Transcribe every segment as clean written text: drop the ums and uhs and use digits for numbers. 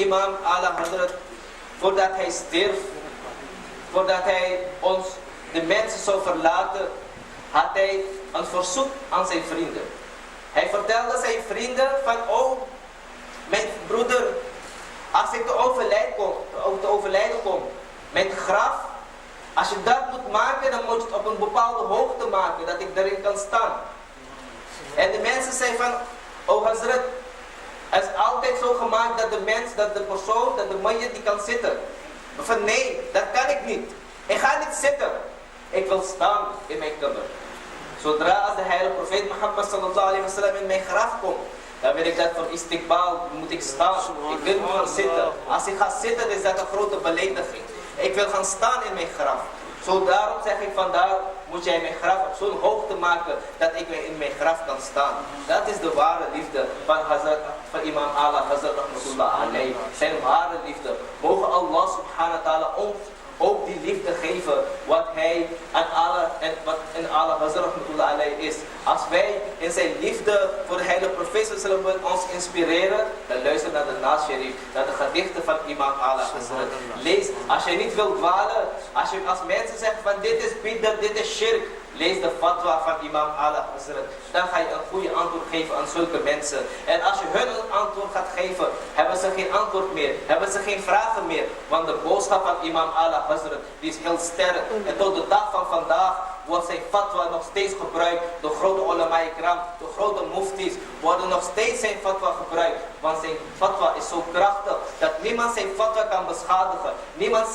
imam Ala Hazrat, voordat hij stierf, voordat hij ons, de mensen zou verlaten, had hij een verzoek aan zijn vrienden. Hij vertelde zijn vrienden van, oh, mijn broeder, als ik te overlijden kom, mijn graf, als je dat moet maken, dan moet je het op een bepaalde hoogte maken, dat ik erin kan staan. En de mensen zeiden van, oh Hazrat, het is altijd zo gemaakt dat de mens, dat de persoon, dat de mayyit die kan zitten. Maar van nee, dat kan ik niet. Ik ga niet zitten. Ik wil staan in mijn kamer. Zodra als de heilige profeet Mohammed sallallahu alaihi wasallam in mijn graf komt, dan weet ik dat voor istiqbal moet ik staan. Ik wil niet gaan zitten. Als ik ga zitten, is dat een grote belediging. Ik wil gaan staan in mijn graf. Zo daarom zeg ik vandaar moet jij mijn graf op zo'n hoogte maken dat ik in mijn graf kan staan. Dat is de ware liefde van imam Ala Hazrat rahmatullah alayhi. Zijn ware liefde. Mogen Allah subhanahu wa ta'ala ons ook die liefde geven wat hij aan Allah en wat in Allah Hazrat rahmatullah alayhi is. Als wij in zijn liefde voor de heilige profeet ons inspireren, dan luister naar de Naas Sharif, naar de gedichten van imam Ala Hazrat. Lees, als je niet wilt dwalen, als mensen zeggen van dit is bid'ah, dit is shirk, lees de fatwa van imam Ala Hazrat. Dan ga je een goede antwoord geven aan zulke mensen. En als je hun een antwoord gaat geven, hebben ze geen antwoord meer, hebben ze geen vragen meer. Want de boodschap van imam Ala Hazrat, die is heel sterk. En tot de dag van vandaag wordt zijn fatwa nog steeds gebruikt. De grote ulama ikram, de grote muftis worden nog steeds zijn fatwa gebruikt. Want zijn fatwa is zo krachtig dat niemand zijn fatwa kan beschadigen. Niemand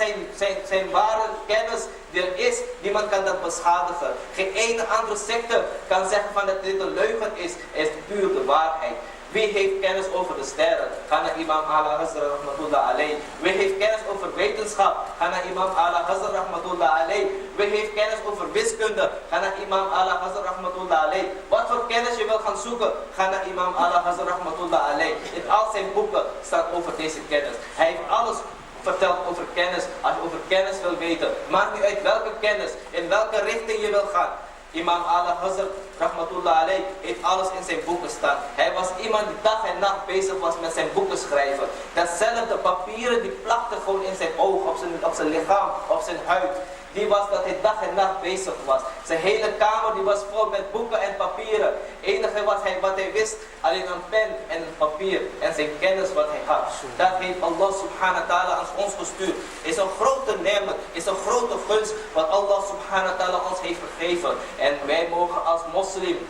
zijn ware kennis die er is, niemand kan dat beschadigen. Geen ene andere secte kan zeggen van dat dit een leugen is puur de waarheid. Wie heeft kennis over de sterren? Ga naar imam Ala Hazrat rahmatullah alayhi. Wie heeft kennis over wetenschap? Ga naar imam Ala Hazrat rahmatullah alayhi. Wie heeft kennis over wiskunde? Ga naar imam Ala Hazrat rahmatullah alayhi. Wat voor kennis je wil gaan zoeken? Ga naar imam Ala Hazrat rahmatullah alayhi. In al zijn boeken staat over deze kennis. Hij heeft alles vertelt over kennis. Als je over kennis wil weten, maakt niet uit welke kennis, in welke richting je wil gaan. Imam Ala Hazrat rahmatullah alayhi heeft alles in zijn boeken staan. Hij was iemand die dag en nacht bezig was met zijn boeken schrijven. Datzelfde papieren die plakten gewoon in zijn ogen, op zijn lichaam, op zijn huid. Die was dat hij dag en nacht bezig was. Zijn hele kamer die was vol met boeken en papieren. Het enige wat hij wist, alleen een pen en een papier. En zijn kennis wat hij had. Dat heeft Allah subhanahu wa ta'ala aan ons gestuurd. Is een grote nemen, is een grote gunst wat Allah subhanahu wa ta'ala ons heeft gegeven. En wij mogen als moslim,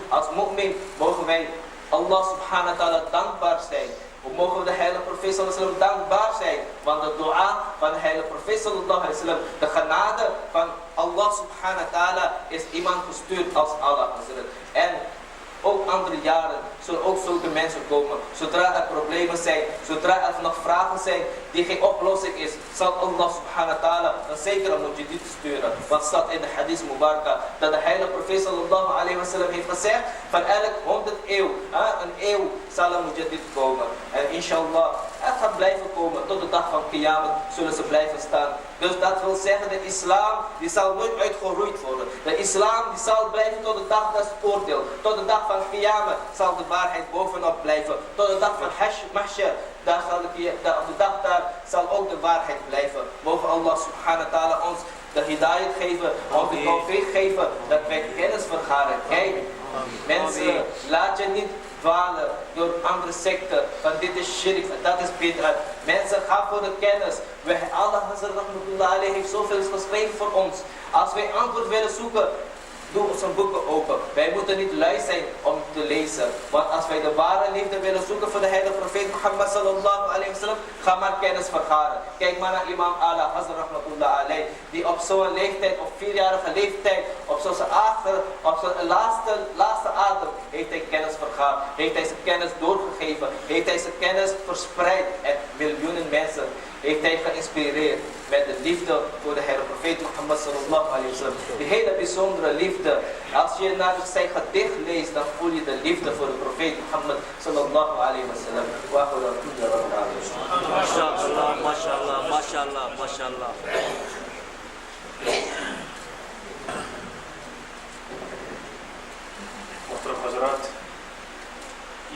als mu'min, mogen wij Allah subhanahu wa ta'ala dankbaar zijn. Hoe mogen we de heilige profeet sallallahu alaihi wasallam dankbaar zijn? Want de dua van de heilige profeet sallallahu alaihi wasallam, de genade van Allah subhanahu wa ta'ala is iemand gestuurd als Allah Hazrat. En ook andere jaren zullen ook zulke mensen komen. Zodra er problemen zijn, zodra er nog vragen zijn die geen oplossing is, zal Allah subhanahu wa ta'ala een zekere mujadid sturen. Wat staat in de hadith Mubarakah, dat de heilige profeet sallallahu alaihi wasallam heeft gezegd, van elk 100 eeuw, een eeuw zal een mujadid komen. En inshallah, het gaat blijven komen. Tot de dag van Qiyamah zullen ze blijven staan. Dus dat wil zeggen, de islam die zal nooit uitgeroeid worden. De islam die zal blijven tot de dag des oordeel. Tot de dag van Qiyamah zal de waarheid bovenop blijven. Tot de dag van Mahshar, op de dag daar zal ook de waarheid blijven. Mogen Allah subhanahu wa ta'ala ons de hidayat geven, ons de tawfiq geven, dat wij kennis vergaren. Kijk, mensen, laat je niet dwalen door andere secten, van dit is shirk, dat is bid'ah. Mensen, gaan voor de kennis. Allah Hazrat rahmatullah alayhi heeft zoveel geschreven voor ons. Als wij antwoord willen zoeken, doe onze boeken open. Wij moeten niet lui zijn om te lezen. Want als wij de ware liefde willen zoeken voor de heilige profeet Mohammed sallallahu alaihi wasallam, ga maar kennis vergaren. Kijk maar naar imam Ala Hazrat rahmatullah alayhi, die op zo'n leeftijd, op 4-jarige leeftijd, op zijn laatste adem, heeft hij kennis vergaard. Heeft hij zijn kennis doorgegeven. Heeft hij zijn kennis verspreid. En miljoenen mensen heeft hij geïnspireerd met de liefde voor de heilige profeet Mohammed sallallahu alaihi wasallam. Die hele bijzondere liefde. Als je naar zijn gedicht leest, dan voel je de liefde voor de profeet Mohammed sallallahu alaihi wasallam. MashaAllah, MashaAllah, MashaAllah, MashaAllah. Muhtaram Hazrat,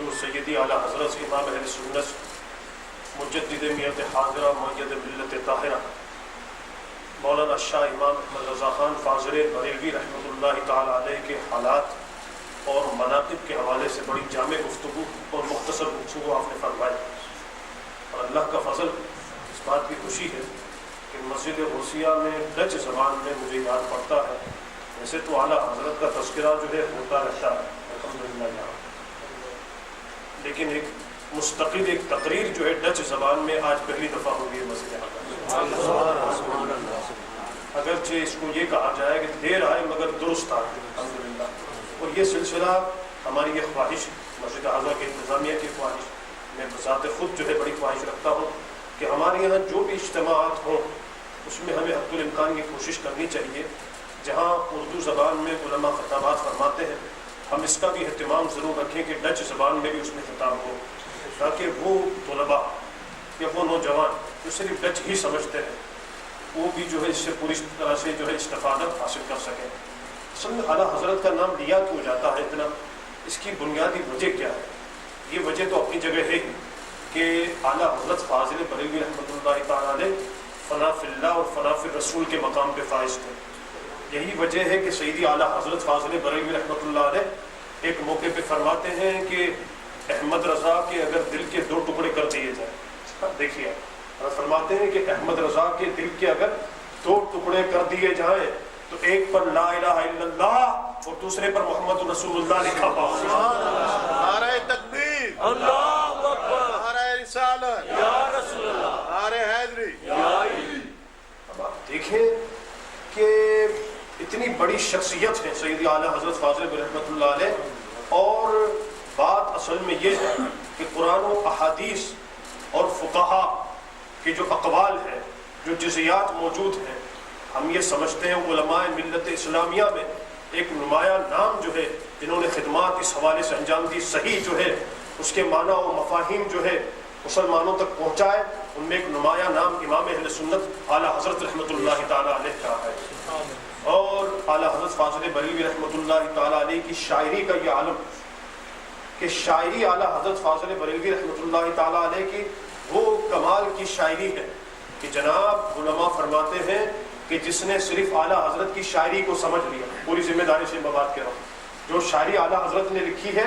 جو سیدی اعلیٰ حضرت امام اہل سنت مجدد میت حاضرہ مؤید ملت طاہرہ مولانا شاہ امام احمد رضا خان فاضل بریلوی رحمۃ اللہ تعالیٰ علیہ کے حالات اور مناقب کے حوالے سے بڑی جامع گفتگو اور مختصر گفتگو آپ نے فرمائی، اور اللہ کا فضل اس بات کی خوشی ہے کہ مسجد غوثیہ میں ڈچ زبان میں مجھے یاد پڑتا ہے، ویسے تو اعلیٰ حضرت کا تذکرہ جو ہے ہوتا رہتا ہے الحمدللہ یہاں، لیکن ایک مستقل ایک تقریر جو ہے ڈچ زبان میں آج پہلی دفعہ ہوگی ہے مسجد حقا، اگرچہ اس کو یہ کہا جائے کہ دیر آئے مگر درست آئے الحمدللہ، اور یہ سلسلہ ہماری یہ خواہش مسجد اعظم کے انتظامیہ کی خواہش، میں بذات خود جو ہے بڑی خواہش رکھتا ہوں کہ ہمارے یہاں جو بھی اجتماعات ہوں اس میں ہمیں حد الامکان کی کوشش کرنی چاہیے، جہاں اردو زبان میں علماء خطابات فرماتے ہیں ہم اس کا بھی اہتمام ضرور رکھیں کہ ڈچ زبان میں بھی اس میں خطاب ہو، تاکہ وہ طلباء یا وہ نوجوان جو صرف ڈچ ہی سمجھتے ہیں وہ بھی جو ہے اس سے پوری طرح سے جو ہے استفادت حاصل کر سکیں۔ اصل میں اعلیٰ حضرت کا نام لیا کیوں جاتا ہے اتنا، اس کی بنیادی وجہ کیا ہے؟ یہ وجہ تو اپنی جگہ ہے ہی کہ اعلیٰ حضرت فاضل بریلوی رحمۃ اللہ تعالیٰ علیہ فنا فی اللہ اور فنا فی رسول کے مقام پہ فائز تھے۔ یہی وجہ ہے کہ سیدی اعلیٰ حضرت فاضل بریلوی رحمۃ اللہ علیہ ایک موقع پہ فرماتے ہیں کہ احمد رضا کے اگر دل کے 2 ٹکڑے کر دیے جائیں، دیکھیے فرماتے ہیں کہ احمد رضا کے دل کے اگر 2 ٹکڑے کر دیے جائیں تو ایک پر لا الہ الا اللہ اور دوسرے پر محمد رسول اللہ لکھا پاؤ۔ نعرہ تکبیر، اللہ اکبر، نعرہ رسالت، یا رسول اللہ، نعرہ حیدری۔ اب آپ دیکھیں کہ اتنی بڑی شخصیت ہے سیدی اعلیٰ حضرت فاضل رحمۃ اللہ علیہ، اور بات اصل میں یہ ہے کہ قرآن و احادیث اور فقہا کے جو اقوال ہیں، جو جزیات موجود ہیں، ہم یہ سمجھتے ہیں علماء ملت اسلامیہ میں ایک نمایاں نام جو ہے جنہوں نے خدمات اس حوالے سے انجام دی، صحیح جو ہے اس کے معنی و مفاہیم جو ہے مسلمانوں تک پہنچائے، ان میں ایک نمایاں نام امام اہل سنت اعلیٰ حضرت رحمۃ اللہ تعالیٰ علیہ کا ہے، اور اعلیٰ حضرت فاضل بریلوی رحمۃ اللہ تعالیٰ علیہ کی شاعری کا یہ عالم کہ شاعری اعلیٰ حضرت فاضل بریلوی رحمۃ اللہ تعالیٰ علیہ کی وہ کمال کی شاعری ہے کہ جناب علماء فرماتے ہیں کہ جس نے صرف اعلیٰ حضرت کی شاعری کو سمجھ لیا، پوری ذمہ داری سے میں بات کر رہا ہوں، جو شاعری اعلیٰ حضرت نے لکھی ہے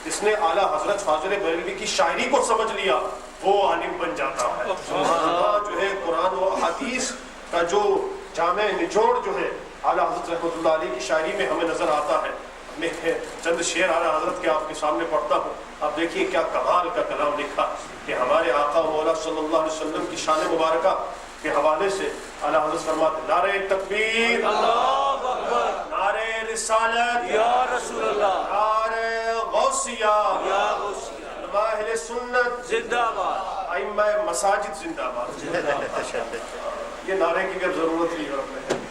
جس نے اعلیٰ حضرت فاضل بریلوی کی شاعری کو سمجھ لیا وہ عالم بن جاتا ہے۔ جو ہے قرآن و احادیث کا جو جامع نچوڑ جو ہے اعلیٰ حضرت رحمۃ اللہ علیہ کی شاعری میں ہمیں نظر آتا ہے۔ میں چند شعر اعلیٰ حضرت کے آپ کے سامنے پڑھتا ہوں، آپ دیکھیے کیا کمال کا کلام لکھا کہ ہمارے آقا مولا صلی اللہ علیہ وسلم کی شان مبارکہ کے حوالے سے اعلیٰ حضرت فرماتے ہیں نعرہ تکبیر، اللہ اکبر، نعرہ رسالت، یا رسول اللہ، نعرہ غوثیہ، یا غوثیہ، علماء اہل سنت زندہ باد، ائمہ مساجد زندہ باد۔ یہ نعرے کی بھی اب ضرورت نہیں ہے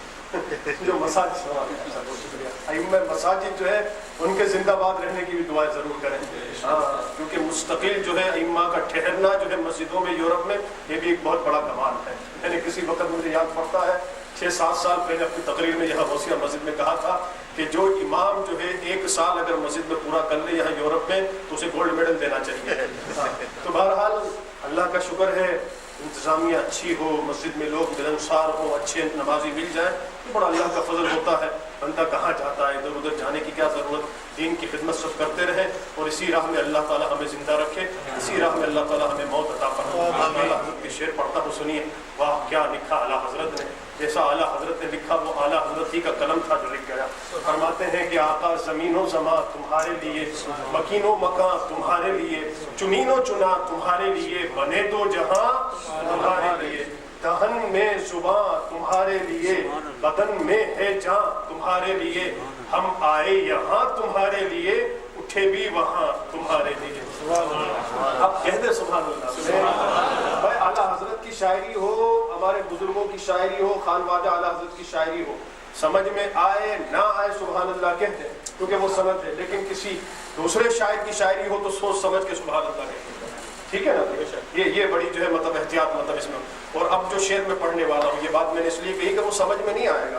جو مساجد ائمہ مساجد جو ہے ان کے زندہ باد رہنے کی بھی دعائیں ضرور کریں، کیونکہ مستقل جو ہے ائمہ کا ٹھہرنا جو ہے مسجدوں میں یورپ میں یہ بھی ایک بہت بڑا کمال ہے۔ میں نے کسی وقت مجھے یاد پڑتا ہے 6-7 سال پہلے اپنی تقریر میں یہاں غوثیہ مسجد میں کہا تھا کہ جو امام جو ہے 1 سال اگر مسجد میں پورا کر لے یہاں یورپ میں تو اسے گولڈ میڈل دینا چاہیے۔ تو بہرحال اللہ کا شکر ہے انتظامیہ اچھی ہو، مسجد میں لوگ ملنسار ہوں، اچھے نمازی مل جائیں تو بڑا اللہ کا فضل ہوتا ہے۔ بندہ کہاں جاتا ہے، ادھر ادھر جانے کی کیا ضرورت، دین کی خدمت سب کرتے رہیں اور اسی راہ میں اللہ تعالیٰ ہمیں زندہ رکھے، اسی راہ میں اللہ تعالیٰ ہمیں موت عطا فرمائے۔ اعلیٰ حضرت کے شعر پڑھتا ہوں، سنیے، واہ کیا لکھا اعلیٰ حضرت نے، جیسا اعلیٰ حضرت نے لکھا وہ اعلیٰ حضرت ہی کا قلم تھا جو لکھ گیا۔ فرماتے ہیں کہ آقا زمین و زمان تمہارے لیے، مکین و مکان تمہارے لیے، چنین و چنا تمہارے لیے، بنے دو جہاں تمہارے لیے، دہن میں زباں تمہارے لیے، بدن میں ہے جان تمہارے لیے، ہم آئے یہاں تمہارے لیے، اٹھے بھی وہاں تمہارے لیے۔ اب کہہ دے سبحان اللہ۔ بھائی اعلیٰ حضرت کی شاعری ہو، ہمارے بزرگوں کی شاعری ہو، خان واجہ اعلیٰ حضرت کی شاعری ہو، سمجھ میں آئے نہ آئے سبحان اللہ کہتے ہیں کیونکہ وہ سند ہے، لیکن کسی دوسرے شاعر کی شاعری ہو تو سوچ سمجھ کے سبحان اللہ کہتے ہیں، ٹھیک ہے نا؟ یہ بڑی جو ہے احتیاط اس میں۔ اور اب جو شعر میں پڑھنے والا ہوں یہ بات میں نے اس لیے کہی کہ وہ سمجھ میں نہیں آئے گا،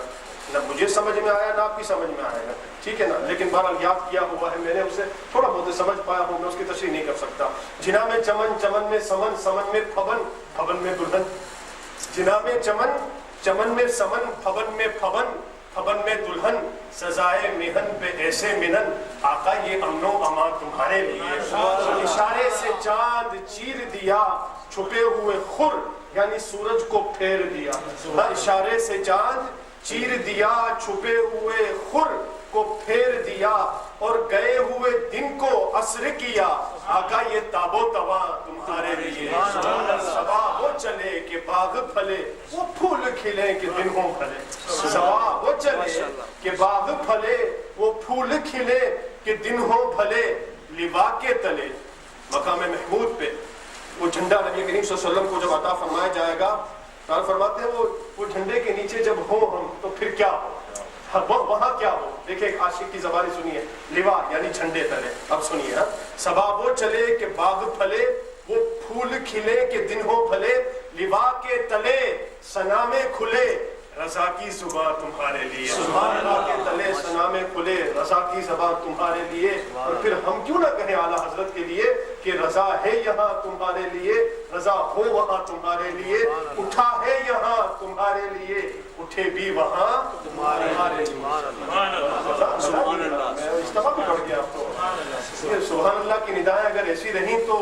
نہ مجھے سمجھ میں آیا نہ آپ کی سمجھ میں آئے گا، ٹھیک ہے نا، لیکن بہرحال یاد کیا ہوا ہے میں نے، اسے تھوڑا بہت سمجھ پایا ہوں، میں اس کی تشریح نہیں کر سکتا۔ جناح میں چمن، چمن میں سمن، سمن میں پھبن، پھبن میں دلہن، جناح میں چمن، چمن میں سمن، پھبن میں پھبن، پھبن میں دلہن، سزائے محن پہ ایسے منن، آقا یہ امن و امان تمہارے لیے، اشارے سے چاند چیر دیا، چھپے ہوئے خور یعنی سورج کو پھیر دیا، اشارے سے چاند چیر دیا، چھپے ہوئے خور کو پھیر دیا، اور گئے ہوئے دن کو عصر کیا، آقا یہ تاب و تواں تمہارے لیے، صبا وہ چلے کہ باغ پھلے، وہ پھول کھلے کہ دن ہوں بھلے، صبا وہ چلے کہ باغ پھلے، وہ پھول کھلے کہ دن ہوں بھلے، لوا کے تلے مقام محمود پہ وہ جھنڈا نبی کریم صلی اللہ علیہ وسلم کو جب عطا فرمایا جائے گا، فرماتے ہیں وہ جھنڈے کے نیچے جب ہوں ہم تو پھر کیا ہو، وہاں کیا ہو۔ دیکھیں ایک عاشق کی زبانی سنیے، لوا یعنی جھنڈے تلے، اب سنیے، صبا وہ چلے کہ باغ پھلے، وہ پھول کھلے کہ دن ہو بھلے، لوا کے تلے ثنا میں کھلے، رضا کی زبان تمہارے لیے، لوا کے تلے ثنا میں کھلے، رضا کی زبان تمہارے لیے۔ اور پھر ہم کیوں نہ کہیں اعلیٰ حضرت کے لیے کہ رضا ہے یہاں تمہارے لیے، رضا ہو وہاں تمہارے لیے، اٹھا ہے یہاں تمہارے لیے، اٹھے بھی وہاں تمہارے لیے۔ اجتماع بھی بڑھ گیا اب تو، سبحان اللہ کی ندائیں اگر ایسی رہیں تو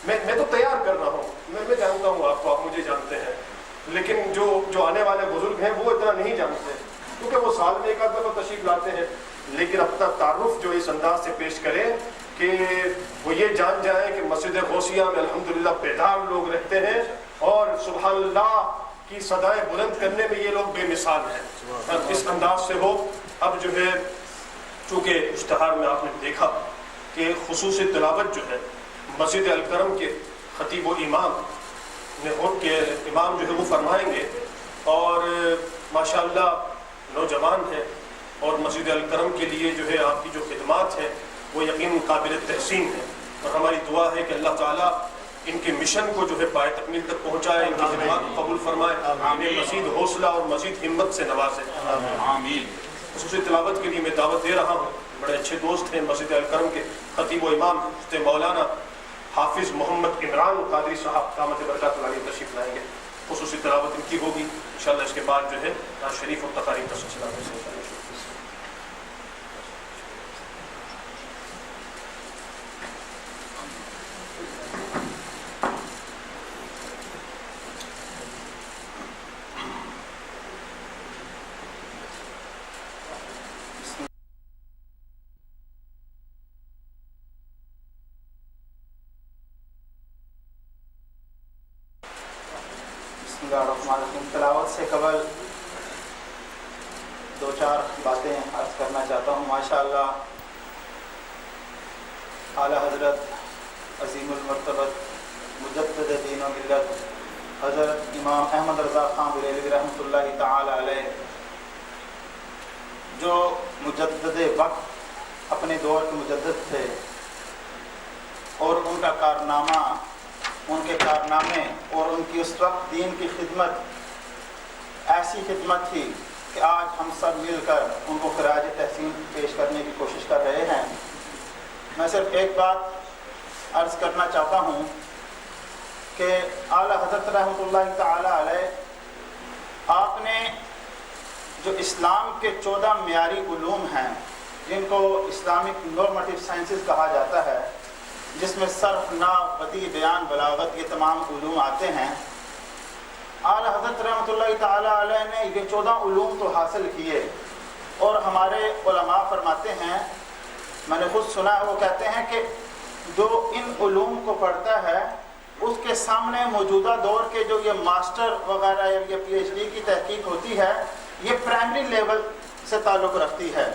میں تو تیار کر رہا ہوں، میں جانتا ہوں آپ کو، آپ مجھے جانتے ہیں، لیکن جو آنے والے بزرگ ہیں وہ اتنا نہیں جانتے، کیونکہ وہ سال میں ایک آدھ دفعہ تشریف لاتے ہیں، لیکن اپنا تعارف جو اس انداز سے پیش کریں کہ وہ یہ جان جائیں کہ مسجد غوثیہ میں الحمدللہ بیدار لوگ رہتے ہیں، اور سبحان اللہ کی صدائیں بلند کرنے میں یہ لوگ بے مثال ہیں، اس انداز سے ہو۔ اب جو ہے چونکہ اشتہار میں آپ نے دیکھا کہ خصوصی تلاوت جو ہے مسجد الکرم کے خطیب و امام نے کہ امام جو ہے وہ فرمائیں گے، اور ماشاءاللہ نوجوان ہیں، اور مسجد الکرم کے لیے جو ہے آپ کی جو خدمات ہیں وہ یقین قابل تحسین ہیں، اور ہماری دعا ہے کہ اللہ تعالیٰ ان کے مشن کو جو ہے پائے تکمیل تک پہنچائے، ان کی خدمات کو قبول فرمائے، انہیں مزید حوصلہ اور مزید ہمت سے نوازے۔ آمین۔ خصوصی تلاوت کے لیے میں دعوت دے رہا ہوں، بڑے اچھے دوست ہیں مسجد الکرم کے خطیب و امام مولانا حافظ محمد عمران قادری صاحب، دامت برکات علیہ تشریف لائیں گے، خصوصی تلاوت ان کی ہوگی انشاءاللہ۔ اس کے بعد جو ہے نعت شریف اور تقاریر کا سلسلہ میں تلاوت سے قبل دو چار باتیں عرض کرنا چاہتا ہوں۔ ماشاءاللہ اعلیٰ حضرت عظیم المرتبت مجدد دین و ملت حضرت امام احمد رضا خان بریلوی رحمۃ اللہ تعالی علیہ، جو مجدد وقت اپنے دور کے مجدد تھے، اور ان کا کارنامہ، ان کے کارنامے اور ان کی اس وقت دین کی خدمت ایسی خدمت تھی کہ آج ہم سب مل کر ان کو خراج تحسین پیش کرنے کی کوشش کر رہے ہیں۔ میں صرف ایک بات عرض کرنا چاہتا ہوں کہ اعلیٰ حضرت رحمۃ اللہ تعالی علیہ، آپ نے جو اسلام کے 14 معیاری علوم ہیں جن کو اسلامک نارمیٹیو سائنسز کہا جاتا ہے، جس میں صرف، نحو، بدیع، بیان، بلاغت، یہ تمام علوم آتے ہیں، اعلیٰ حضرت رحمۃ اللہ تعالی علیہ نے یہ 14 علوم تو حاصل کیے، اور ہمارے علماء فرماتے ہیں، میں نے خود سنا ہے، وہ کہتے ہیں کہ جو ان علوم کو پڑھتا ہے اس کے سامنے موجودہ دور کے جو یہ ماسٹر وغیرہ یا یہ پی ایچ ڈی کی تحقیق ہوتی ہے، یہ پرائمری لیول سے تعلق رکھتی ہے،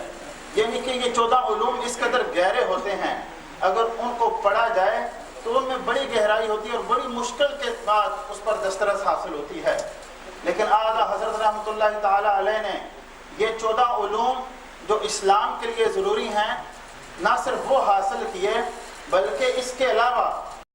یعنی کہ یہ 14 علوم اس قدر گہرے ہوتے ہیں، اگر ان کو پڑھا جائے تو ان میں بڑی گہرائی ہوتی ہے اور بڑی مشکل کے بعد اس پر دسترس حاصل ہوتی ہے۔ لیکن اعلیٰ حضرت رحمۃ اللہ تعالی علیہ نے یہ 14 علوم جو اسلام کے لیے ضروری ہیں، نہ صرف وہ حاصل کیے، بلکہ اس کے علاوہ